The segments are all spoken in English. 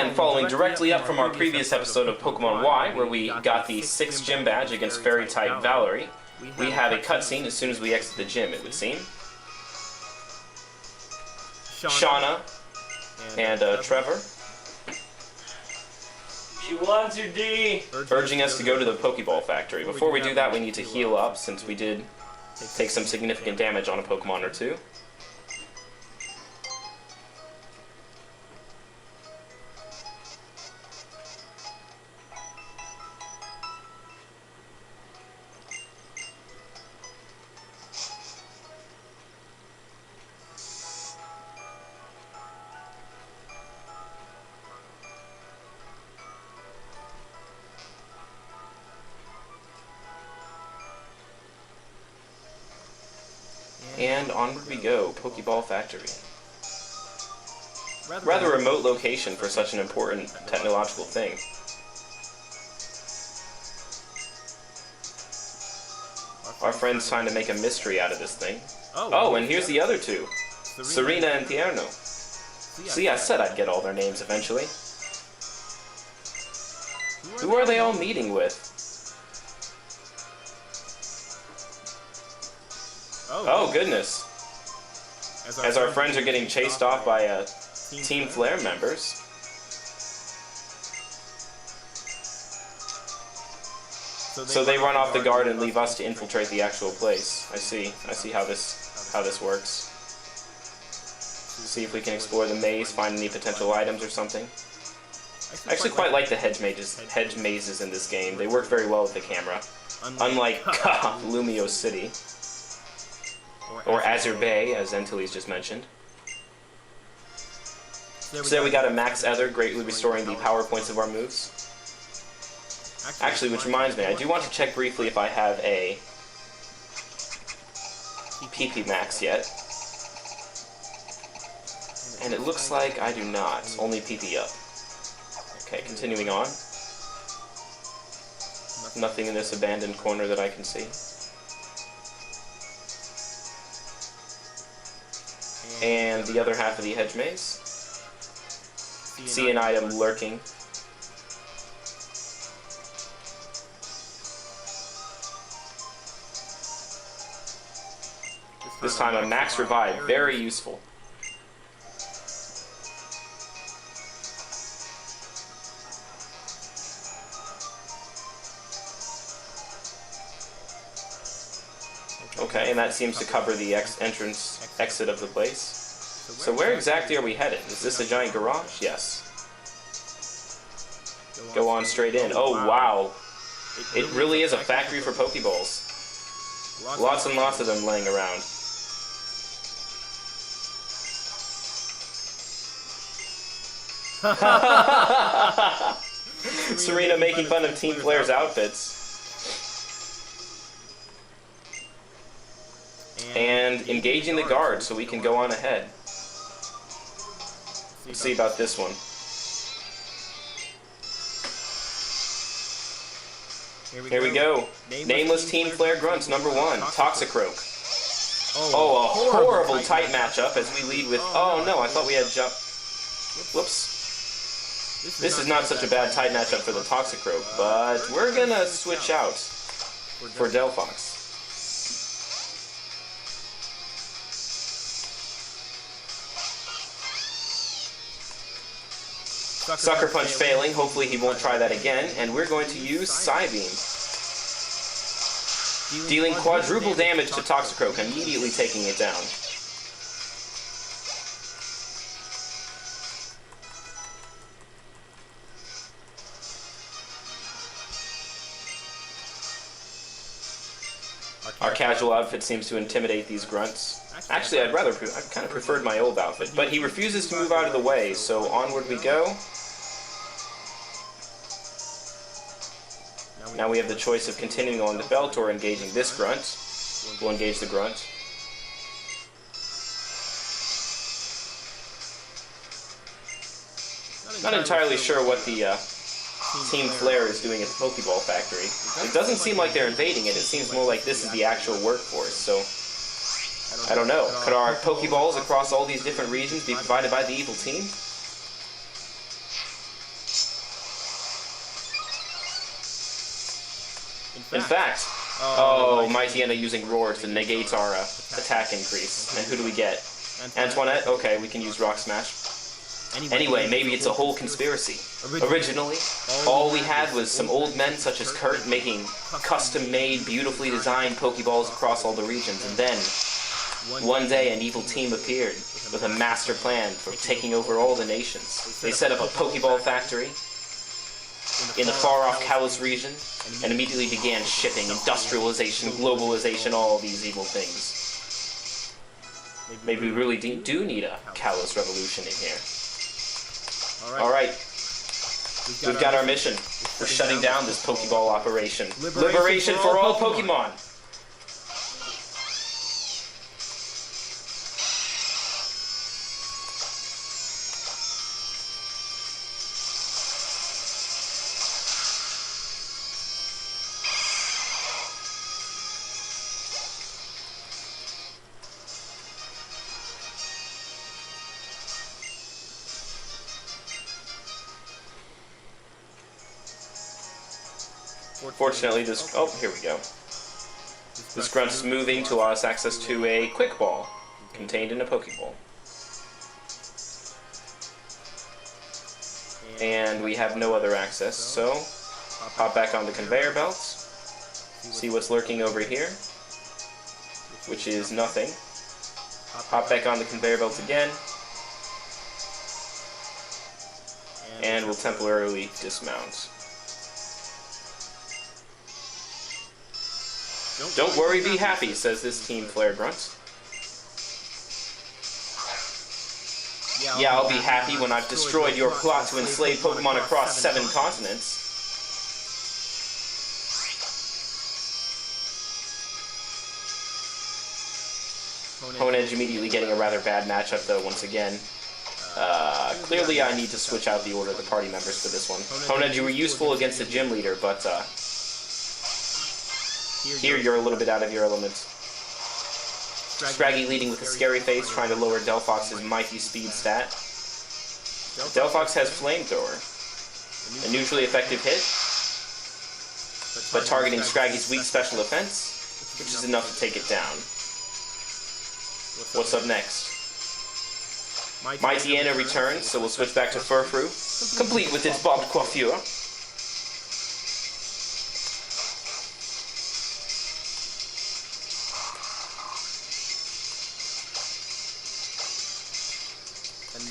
And following directly up from our previous episode of Pokemon Y, where we got the 6th gym badge against Fairy-type Valerie, we have a cutscene as soon as we exit the gym, it would seem. Shauna and Trevor. She wants her D! Urging us to go to the Pokeball factory. Before we do that, we need to heal up, since we did take some significant damage on a Pokemon or two. And onward we go, Pokeball Factory. Rather remote location for such an important technological thing. Our friend's trying to make a mystery out of this thing. Oh, and here's the other two. Serena and Tierno. See, I said I'd get all their names eventually. Who are they all meeting with? Oh, goodness. As our friends are getting chased off by Team Flare members. So they run off the guard and leave us to infiltrate the actual place. I see how this works. See if we can explore the maze, find any potential items or something. I actually quite like the hedge mazes in this game. They work very well with the camera. Unlike Lumio City. Or Azure Bay, as Antilles just mentioned. So there we got a Max Ether, greatly restoring the power points of our moves. Actually, which reminds me, I do want to check briefly if I have a PP Max yet. And it looks like I do not, only PP up. Okay, continuing on. Nothing in this abandoned corner that I can see. And the other half of the hedge maze. See an item lurking. This time a Max Revive, very useful. Okay, and that seems to cover the exit of the place. So where exactly are we headed? Is this a giant garage? Yes. Go on straight in. Oh, wow. It really is a factory for Pokeballs. Lots and lots of them laying around. Serena making fun of Team Flare's outfits. And engaging the guard so we can go on ahead. Let's see about this one. Here we go. Nameless Team Flare Grunts #1, Toxicroak. Oh, a horrible tight matchup as we lead with... Oh no, I thought we had jump... Whoops. This is not such a bad tight matchup for the Toxicroak, but we're gonna switch out for Delphox. Sucker Punch failing, hopefully he won't try that again, and we're going to use Psybeam. Dealing quadruple damage to Toxicroak, immediately taking it down. Our casual outfit seems to intimidate these grunts. Actually, I kind of preferred my old outfit, but he refuses to move out of the way, so onward we go. Now we have the choice of continuing on the belt or engaging this grunt. We'll engage the grunt. Not entirely sure what the Team Flare is doing at the Pokeball Factory. It doesn't seem like they're invading it, it seems more like this is the actual workforce, so... I don't know. Could our Pokeballs across all these different regions be provided by the evil team? In fact, oh, Mighty Anna using Roar to negate our attack increase. And who do we get? Antoinette? Okay, we can use Rock Smash. Anyway, maybe it's a whole conspiracy. Originally, all we had was some old men such as Kurt making custom-made, beautifully designed Pokeballs across all the regions, and then, one day an evil team appeared with a master plan for taking over all the nations. They set up a Pokeball factory in the far-off Kalos region, and immediately began shipping, industrialization, globalization, all these evil things. Maybe we really do need a Kalos revolution in here. Alright, we've got our mission. We're shutting down this Pokeball operation. Liberation for all Pokemon! Fortunately, this... oh, here we go. This grunt is moving to allow us access to a Quick Ball contained in a Pokeball. And we have no other access, so hop back on the conveyor belts, see what's lurking over here, which is nothing. Hop back on the conveyor belts again, and we'll temporarily dismount. Don't worry, be happy, says this Team Flare grunt. Yeah, I'll be happy when I've destroyed your plot to enslave Pokemon across 7 continents. Honedge immediately getting a rather bad matchup though once again. Clearly I need to switch out the order of the party members for this one. Honedge, you were useful against the gym leader, but here you're a little bit out of your element. Scraggy leading with a scary face, trying to lower Delphox's mighty speed stat. Delphox has Flamethrower, a neutrally effective hit, but targeting Scraggy's weak special defense, which is enough to take it down. What's up next? Mighty Anna returns, so we'll switch back to Furfrou, complete with its bobbed coiffure.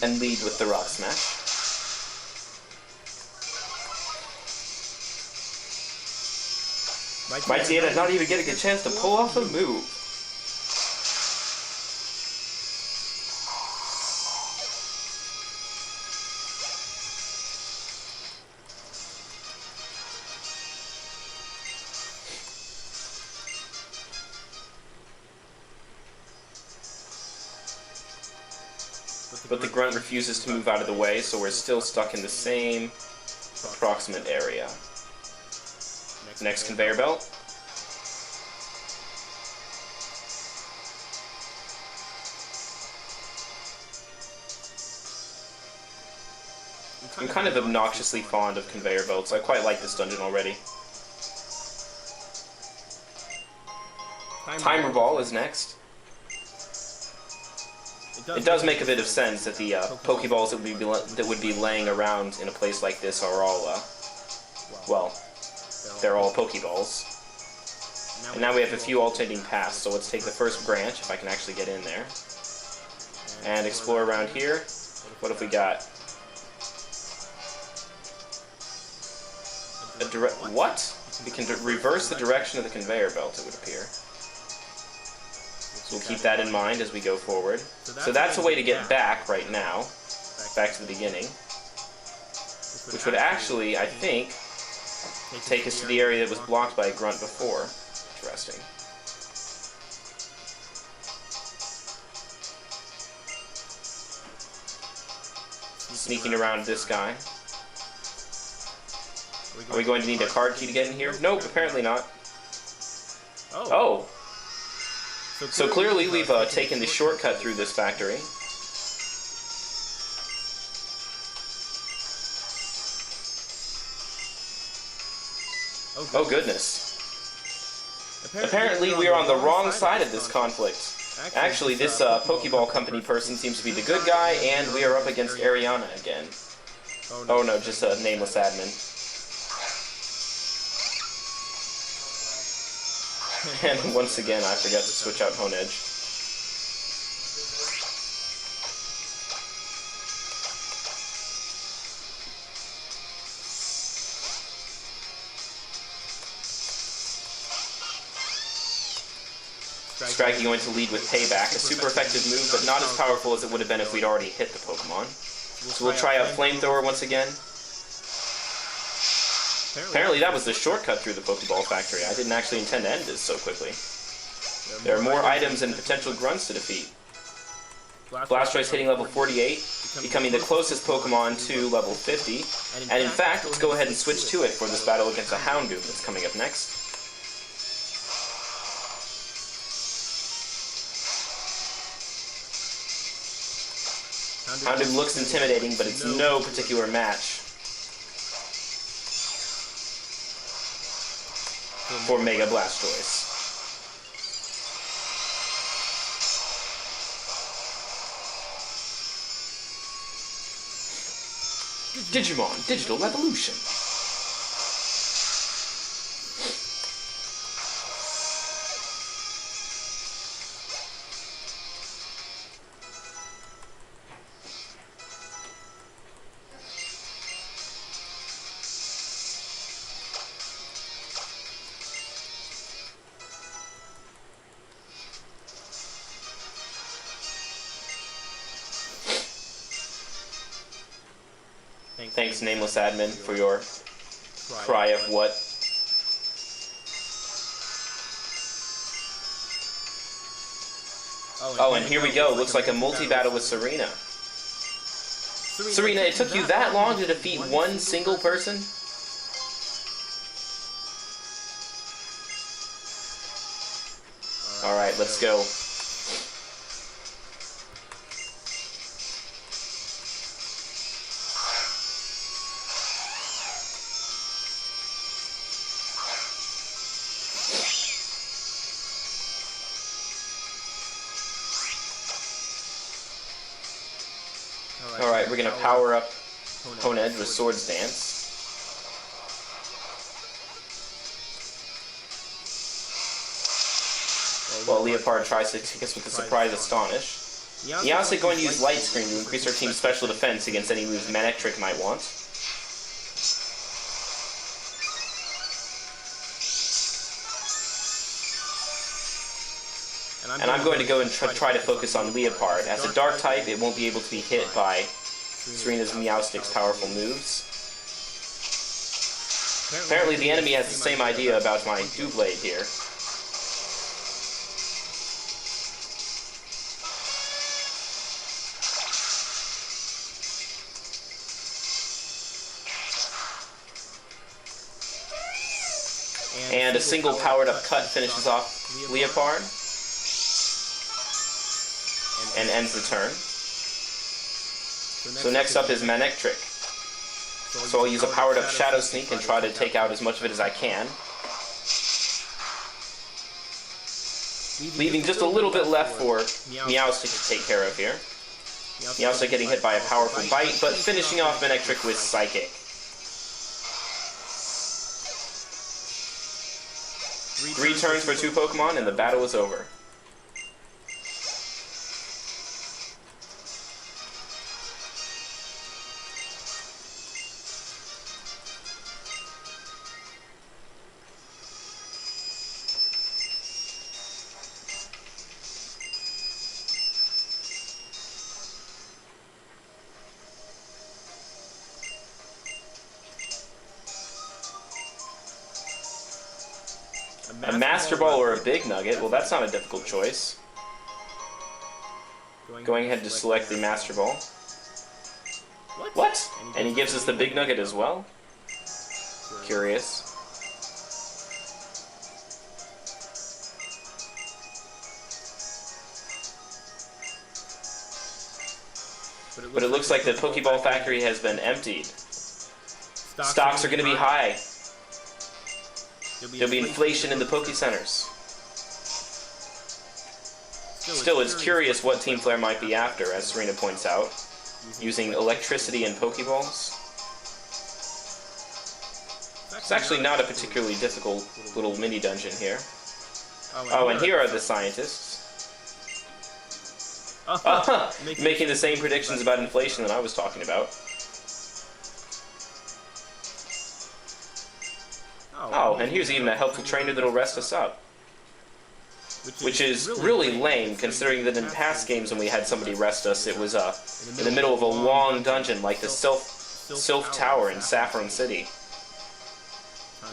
And lead with the Rock Smash. Mighty Anna not even getting a chance to pull off a move. But the grunt refuses to move out of the way, so we're still stuck in the same approximate area. Next conveyor belt. I'm kind of obnoxiously fond of conveyor belts. I quite like this dungeon already. Timer Ball is next. It does make a bit of sense that the Pokeballs that would be laying around in a place like this are all, well, they're all Pokeballs. And now we have a few alternating paths, so let's take the first branch, if I can actually get in there, and explore around here. What have we got? What? We can reverse the direction of the conveyor belt, it would appear. We'll keep that in mind as we go forward. So that's a way to get back right now, back to the beginning, which would actually, I think, take us to the area that was blocked by a grunt before. Interesting. Sneaking around this guy. Are we going to need a card key to get in here? Nope, apparently not. Oh! So clearly we've taken the shortcut through this factory. Oh goodness. Apparently, we are on the wrong side of this conflict. Actually, this Pokeball Company person seems to be the good guy, and we are up against Ariana again. Oh no, just a nameless admin. And once again, I forgot to switch out Honedge. Scraggy going to lead with Payback, a super effective move, but not as powerful as it would have been if we'd already hit the Pokemon. So we'll try out Flamethrower once again. Apparently that was the shortcut through the Pokeball Factory. I didn't actually intend to end this so quickly. There are more items and potential grunts to defeat. Blastoise hitting level 48, becoming the closest Pokemon to level 50. And in fact, let's go ahead and switch to it for this battle against a Houndoom that's coming up next. Houndoom looks intimidating, but it's no particular match for Mega Blastoise. Digimon Digital Evolution. Thanks, Nameless Admin, for your cry of what? Oh, and here we go. Looks like a multi-battle with Serena. Serena, it took you that long to defeat one single person? Alright, let's go. Alright, we're gonna power up Honedge with Swords Dance. While Liepard tries to take us with the Surprise Astonish. Yase going to use Light Screen to increase our team's special defense against any moves Manectric might want. And I'm going to go and try to focus on Liepard. As a Dark type, it won't be able to be hit by Serena's Meowstic's powerful moves. Apparently the enemy has the same idea about my Doublade here. And a single powered up cut finishes off Liepard. And ends the turn. So next up is Manectric. So I'll use a powered up Shadow Sneak and try to take out as much of it as I can. Leaving just a little bit left for Meowstic to take care of here. Meowstic getting hit by a powerful bite, but finishing off Manectric with Psychic. 3 turns for 2 Pokemon and the battle is over. A Master Ball or a Big Nugget? Well, that's not a difficult choice. Going ahead to select the Master Ball. What? And he gives us the Big Nugget as well? Curious. But it looks like the Pokeball Factory has been emptied. Stocks are going to be high. There'll be inflation in the Poke Centers. Still, it's curious what Team Flare might be after, as Serena points out, using electricity and Pokeballs. It's actually not a particularly difficult little mini-dungeon here. Oh, and here are the scientists. Making the same predictions about inflation that I was talking about. Oh, and here's even a helpful trainer that'll rest us up. Which is really lame, considering that in past games when we had somebody rest us, it was in the middle of a long dungeon, like the Sylph Tower in Saffron City.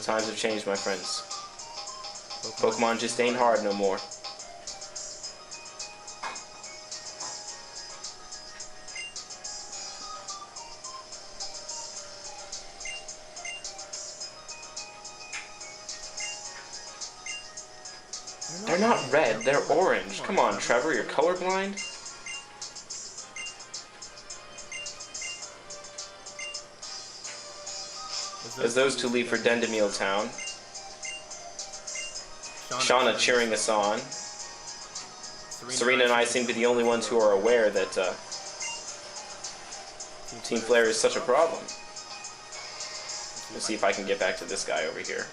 Times have changed, my friends. Pokemon just ain't hard no more. They're not red, they're orange. Come on, Trevor, you're colorblind? As those two leave for Dendemil Town, Shauna cheering us on. Serena and I seem to be the only ones who are aware that Team Flare is such a problem. Let's see if I can get back to this guy over here.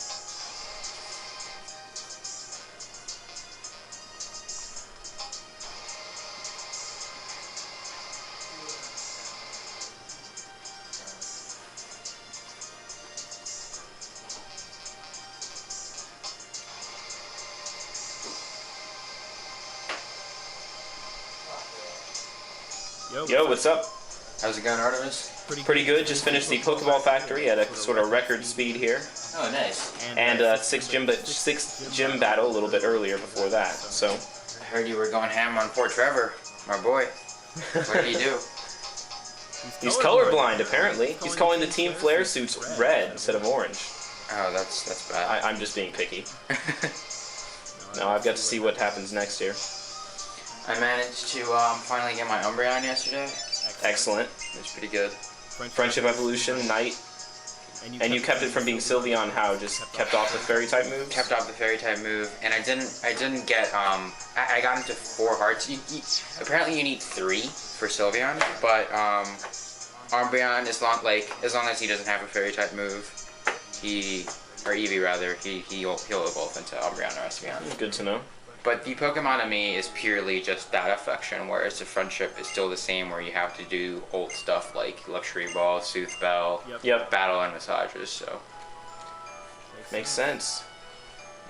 Yo, what's up? How's it going, Artemiis? Pretty good. Just finished the Pokeball Factory at a sort of record speed here. Oh, nice. And six gym battle a little bit earlier before that. So. I heard you were going ham on poor Trevor, my boy. What did he do? He's colorblind, apparently. He's calling the Team Flare suits red instead of orange. Oh, that's bad. I'm just being picky. Now I've got to see what happens next here. I managed to finally get my Umbreon yesterday. Excellent. It's pretty good. Friendship Evolution, Night. And you kept it from being Sylveon how? Just kept off the Fairy type move? Kept off the Fairy type move, and I didn't get I got into 4 hearts. Apparently you need 3 for Sylveon, but Umbreon, as long as he doesn't have a Fairy type move, or Eevee rather, he'll evolve into Umbreon or Espeon. Good to know. But the Pokemon to me is purely just that affection, whereas the friendship is still the same, where you have to do old stuff like Luxury Ball, Sooth Bell, Battle and Massages, so. Makes sense.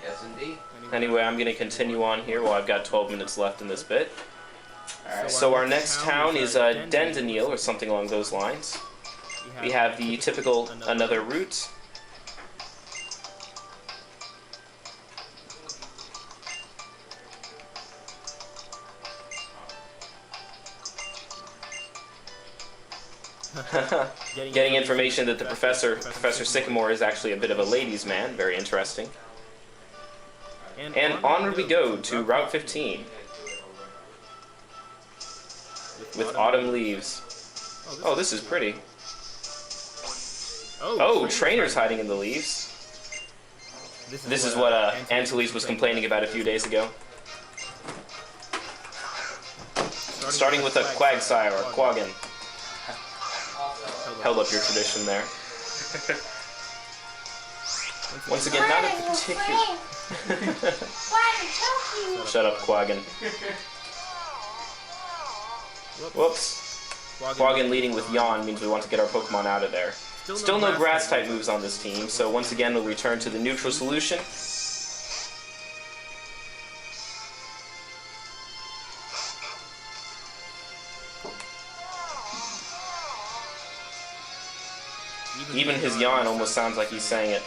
Yes, indeed. Anyway, I'm going to continue on here while I've got 12 minutes left in this bit. Alright. So our next town is Dendemil, or something along those lines. We have the typical another route. Getting information that the Professor Sycamore is actually a bit of a ladies' man. Very interesting. And onward we go to Route 15 with autumn leaves. Oh, this is pretty. Oh, trainers hiding in the leaves. This is what Antilles was complaining about a few days ago. Starting with a Quagsire or Quaggin. Held up your tradition there. Once again, not a particular... Shut up, Quaggin. Whoops. Quaggin leading with Yawn means we want to get our Pokemon out of there. Still no Grass-type moves on this team, so once again we'll return to the neutral solution. Even his yawn almost sounds like he's saying it.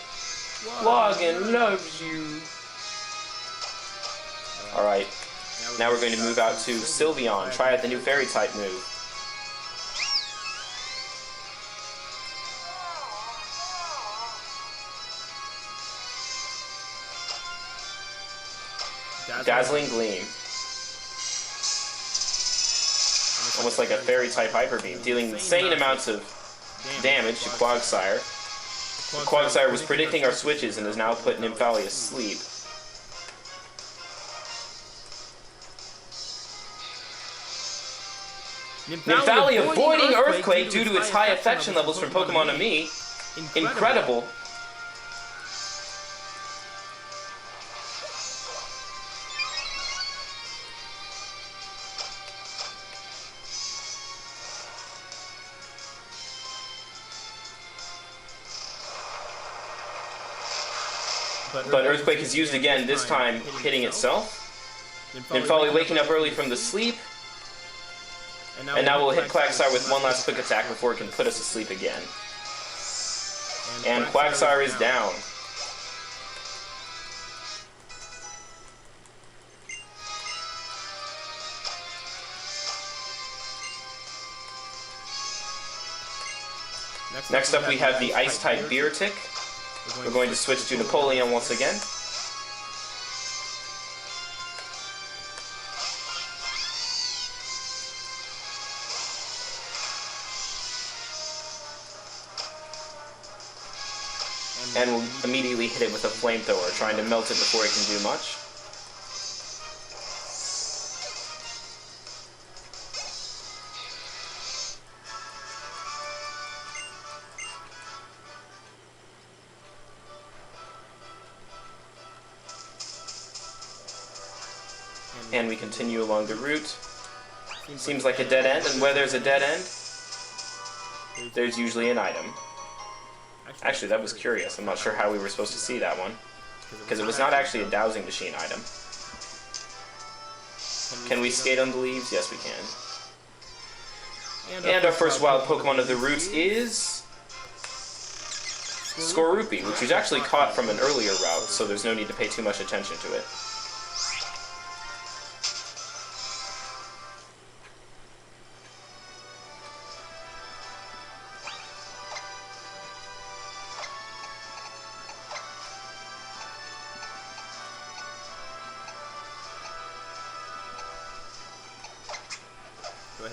Quaggin loves you. Alright, now we're going to move out to Sylveon. Try out the new Fairy type move. Dazzling Gleam. Almost like a Fairy type Hyper Beam, dealing insane amounts of damage to Quagsire. Quagsire was predicting our switches and has now put Nymphalia to sleep. Nymphali avoiding Earthquake due to its high affection levels from Pokemon to me. Incredible. But Earthquake is used again, this time hitting itself. Nymphali waking up early from the sleep. And now we'll hit Quagsire with one last quick attack before it can put us asleep again. And Quagsire is down. Next up we have the Ice-type Beartic. We're going to switch to Napoleon once again. And we'll immediately hit it with a flamethrower, trying to melt it before it can do much. And we continue along the route. Seems like a dead end, and where there's a dead end, there's usually an item. Actually, that was curious. I'm not sure how we were supposed to see that one, because it was not actually a dowsing machine item. Can we skate on the leaves? Yes, we can. And our first wild Pokemon of the route is Skorupi, which was actually caught from an earlier route, so there's no need to pay too much attention to it.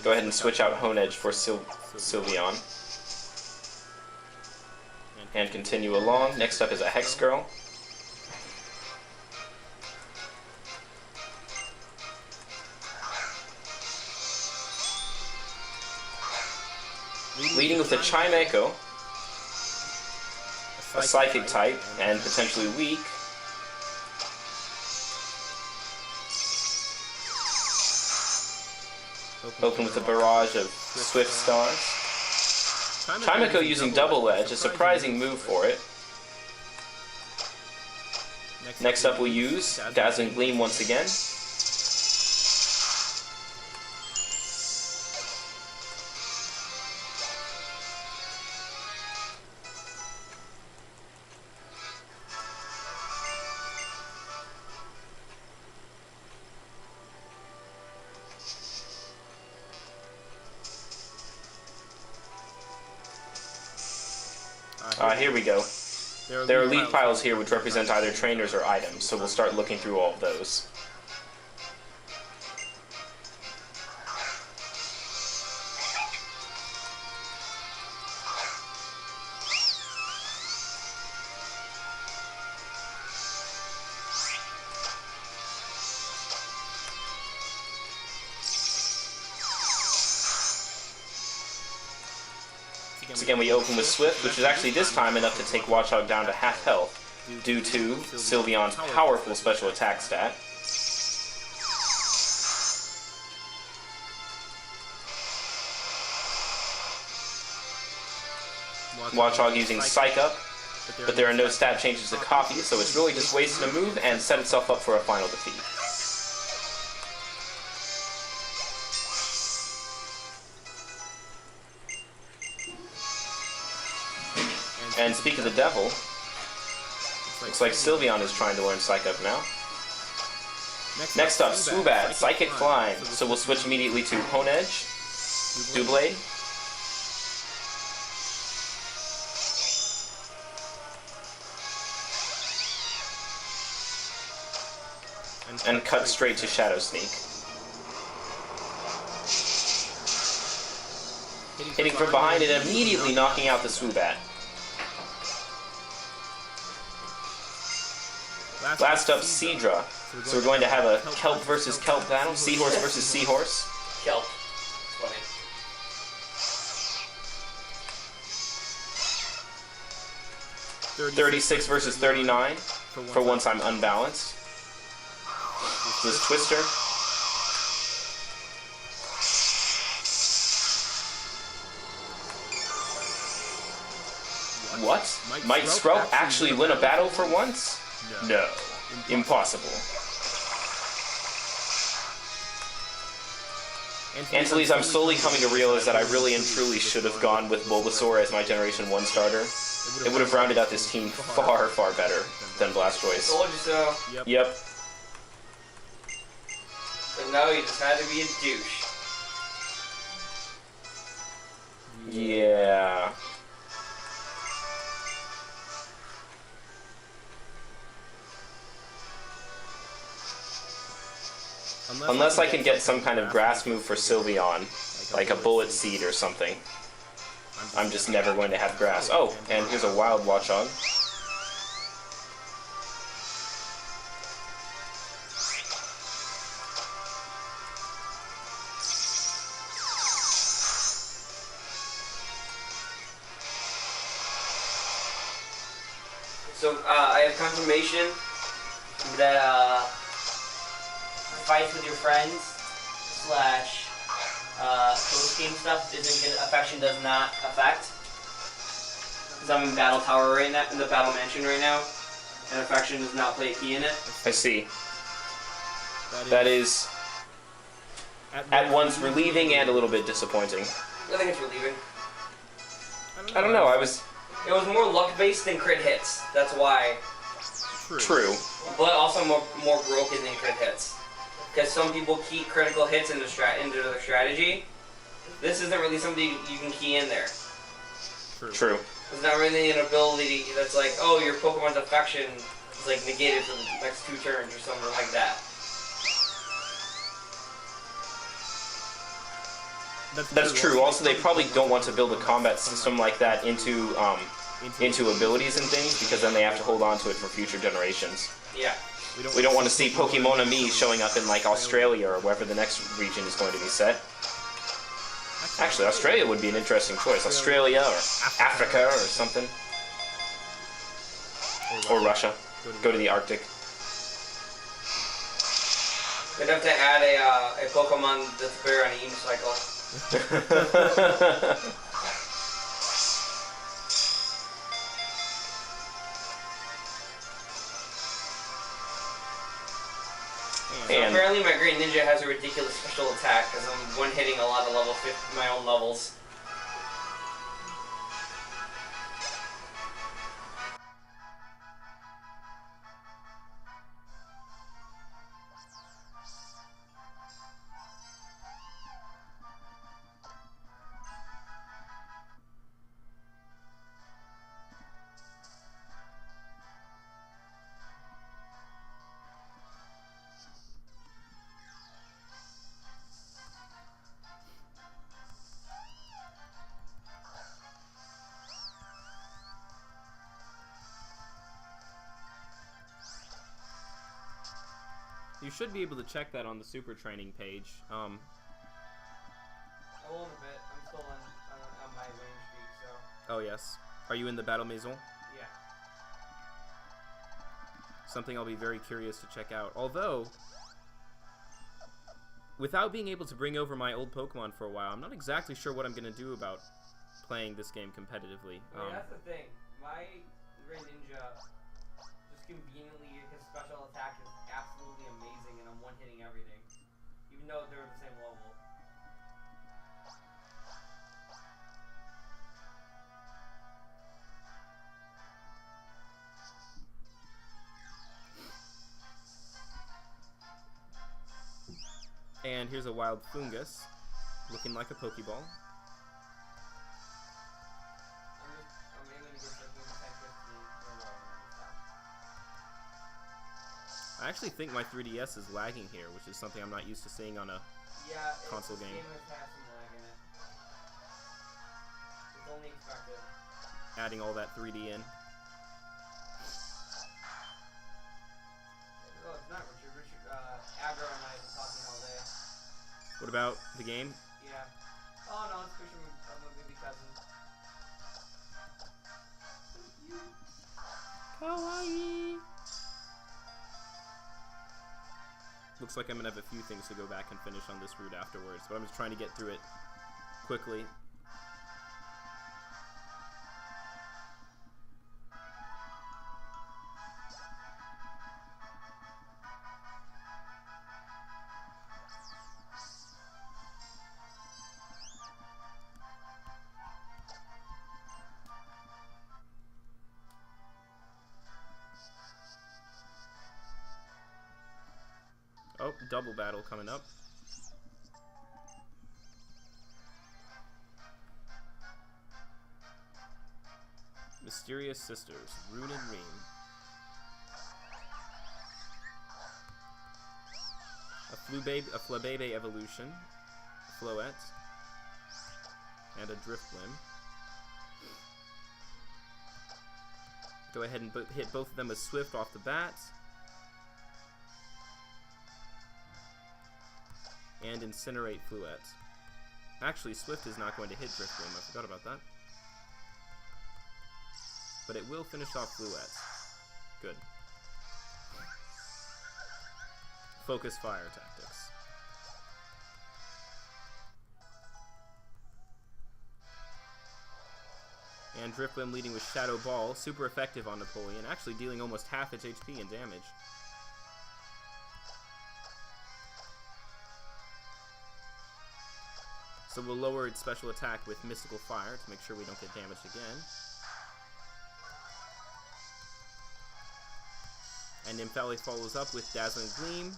Go ahead and switch out Honedge for Sylveon. And continue along. Next up is a Hex Girl. Leading with a Chimecho, a Psychic type, and potentially weak. Open with a barrage of Swift Stars. Chimecho using Double Edge, a surprising move for it. Next up we'll use Dazzling Gleam once again. Here we go. There are leaf piles here which represent either trainers or items, so we'll start looking through all of those. Once again, we open with Swift, which is actually this time enough to take Watchog down to half health, due to Sylveon's powerful special attack stat. Watchog using Psych Up, but there are no stat changes to copy, so it's really just wasting a move and set itself up for a final defeat. And speak of the devil, looks like Sylveon is trying to learn Psych Up now. Next up, Swoobat, Psychic Climb. So we'll switch immediately to Honedge, Doublade, and cut straight to Shadow Sneak. Hitting from behind and immediately knocking out the Swoobat. Last up, Seadra. So we're going to have a Kelp versus Kelp battle, Seahorse versus Seahorse. Kelp. Funny. 36 versus 39 for once I'm unbalanced. This Twister. What? Might Sprout actually win a battle for once? No. Impossible. Antilles, I'm slowly coming to realize that I really and truly should have gone with Bulbasaur as my Generation 1 starter. It would have rounded out this team far, far better than Blastoise. Told you so. Yep. But no, you just had to be a douche. Yeah. Unless I can get some kind of grass move for Sylveon, like a Bullet Seed or something. I'm just never going to have grass. Oh, and here's a wild Watchog. So, I have confirmation that, fights with your friends / post game stuff affection does not affect. Because I'm in Battle Tower right now, in the Battle Mansion right now, and affection does not play a key in it. I see. That is at once relieving and a little bit disappointing. I think it's relieving. I don't know, It was more luck based than crit hits. That's why. True. But also more broken than crit hits. Because some people key critical hits into their strategy. This isn't really something you can key in there. True. It's not really an ability that's like, oh, your Pokemon's affection is like negated for the next 2 turns or something like that. That's true. Also, they probably don't want to build a combat system like that into abilities and things, because then they have to hold on to it for future generations. Yeah. We don't want to see Pokémonami showing up in like Australia or wherever the next region is going to be set. Actually, Australia would be an interesting choice. Australia or Africa or something. Or Russia. Go to the Arctic. They'd have to add a Pokemon that's better on a unicycle. So apparently my Great Ninja has a ridiculous special attack because I'm one-hitting a lot of level 50, my own levels. You should be able to check that on the Super Training page. A little bit. I'm still on my range streak, so. Oh yes. Are you in the Battle Maison? Yeah. Something I'll be very curious to check out. Although, without being able to bring over my old Pokemon for a while, I'm not exactly sure what I'm going to do about playing this game competitively. That's the thing. My Great Ninja, just conveniently, his special attack is absolutely amazing, and I'm one-hitting everything. Even though they're at the same level. And here's a wild Foongus, looking like a Pokeball. I'm aiming to get 15 attack 15 or lower. I actually think my 3DS is lagging here, which is something I'm not used to seeing on a console game. This game has some lag in it. It's only expected. Adding all that 3D in. Oh, it's not Richard. Aggro and I have been talking all day. What about the game? Yeah. Oh no, it's Fisher, my baby cousin. Looks like I'm gonna have a few things to go back and finish on this route afterwards, but I'm just trying to get through it quickly. Oh, double battle coming up. Mysterious Sisters, Rune and Ream. A Flabebe evolution, Floette, and a Driftblim. Go ahead and hit both of them with Swift off the bat. And Incinerate Fluette. Actually, Swift is not going to hit Driftblim. I forgot about that. But it will finish off Fluette. Good. Focus Fire Tactics. And Driftblim leading with Shadow Ball. Super effective on Napoleon. Actually dealing almost half its HP in damage. So we'll lower its special attack with Mystical Fire to make sure we don't get damaged again. And Nymphalia follows up with Dazzling Gleam,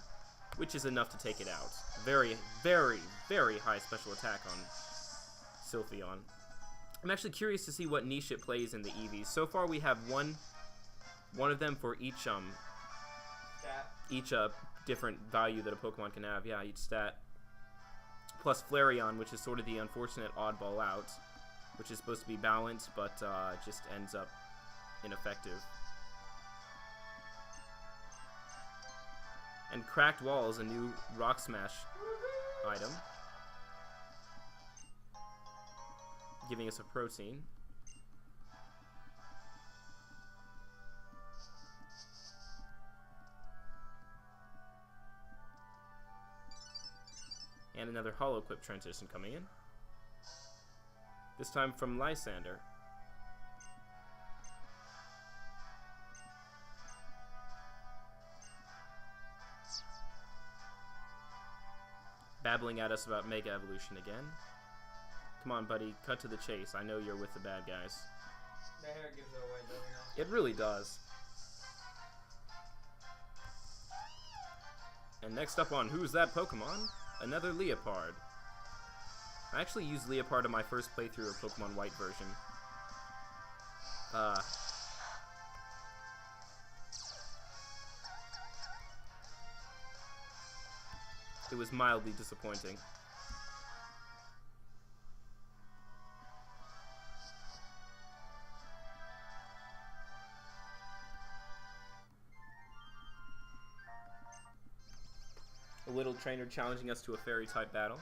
which is enough to take it out. Very, very, very high special attack on Sylveon. I'm actually curious to see what niche it plays in the EVs. So far we have one of them for each different value that a Pokemon can have. Yeah, each stat. Plus Flareon, which is sort of the unfortunate oddball out, which is supposed to be balanced, but just ends up ineffective. And Cracked Wall is a new Rock Smash item, giving us a protein. And another Hollow Equip transition coming in. This time from Lysander. Babbling at us about Mega Evolution again. Come on, buddy, cut to the chase. I know you're with the bad guys. The hair gives it away, doesn't it? It really does. And next up on Who's That Pokemon? Another Liepard. I actually used Liepard in my first playthrough of Pokemon White version. It was mildly disappointing. A little trainer challenging us to a fairy-type battle.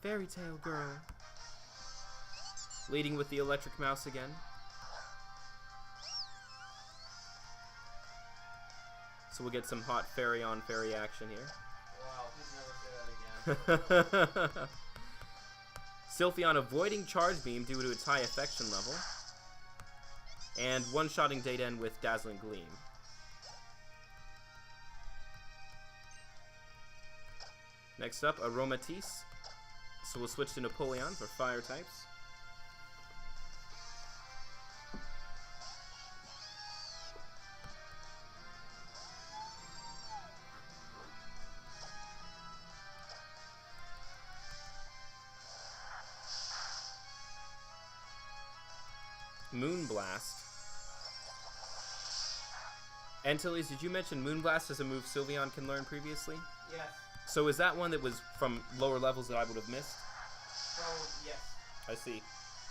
Fairy Tail Girl. Leading with the Electric Mouse again. So we'll get some hot fairy on fairy action here. Wow, please never say that again. Sylveon avoiding Charge Beam due to its high affection level. And one-shotting Dayden with Dazzling Gleam. Next up, Artemiis. So we'll switch to Napoleon for fire types. Moonblast. Antilles, did you mention Moonblast as a move Sylveon can learn previously? Yes. So is that one that was from lower levels that I would have missed? Oh, yes. I see.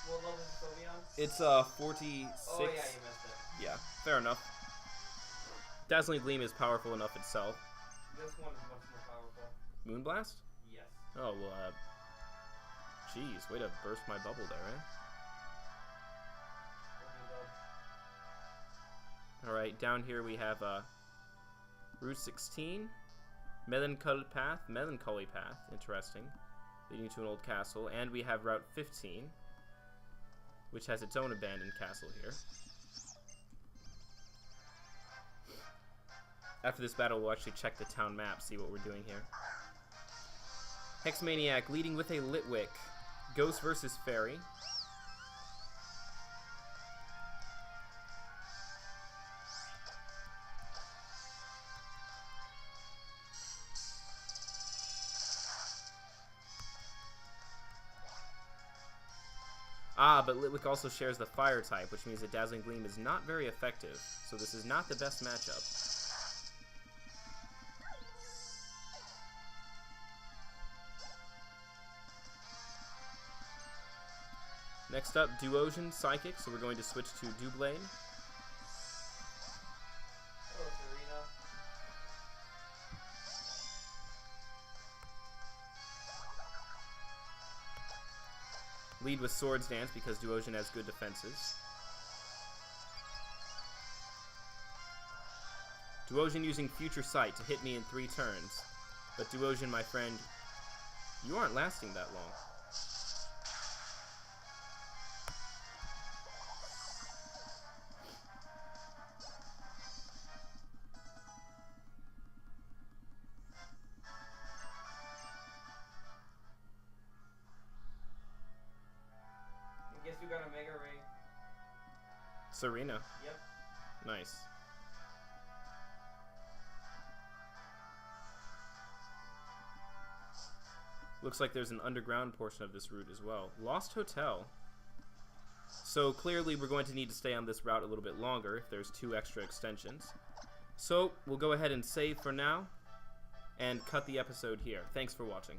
What level is Sylveon? It's 46. Oh, yeah, you missed it. Yeah, fair enough. Dazzling Gleam is powerful enough itself. This one is much more powerful. Moonblast? Yes. Oh, well, jeez, way to burst my bubble there, eh? Alright, down here we have Route 16. Melancholy Path, interesting, leading to an old castle, and we have Route 15, which has its own abandoned castle here. After this battle, we'll actually check the town map, see what we're doing here. Hexmaniac leading with a Litwick. Ghost versus Fairy. Ah, but Litwick also shares the fire type, which means that Dazzling Gleam is not very effective, so this is not the best matchup. Next up, Duosion Psychic, so we're going to switch to Doublane. Hello, Serena. Lead with Swords Dance because Duosion has good defenses. Duosion using Future Sight to hit me in 3 turns. But Duosion, my friend, you aren't lasting that long. I guess you got a Mega Ray. Serena. Yep. Nice. Looks like there's an underground portion of this route as well. Lost Hotel. So clearly we're going to need to stay on this route a little bit longer if there's 2 extra extensions. So we'll go ahead and save for now and cut the episode here. Thanks for watching.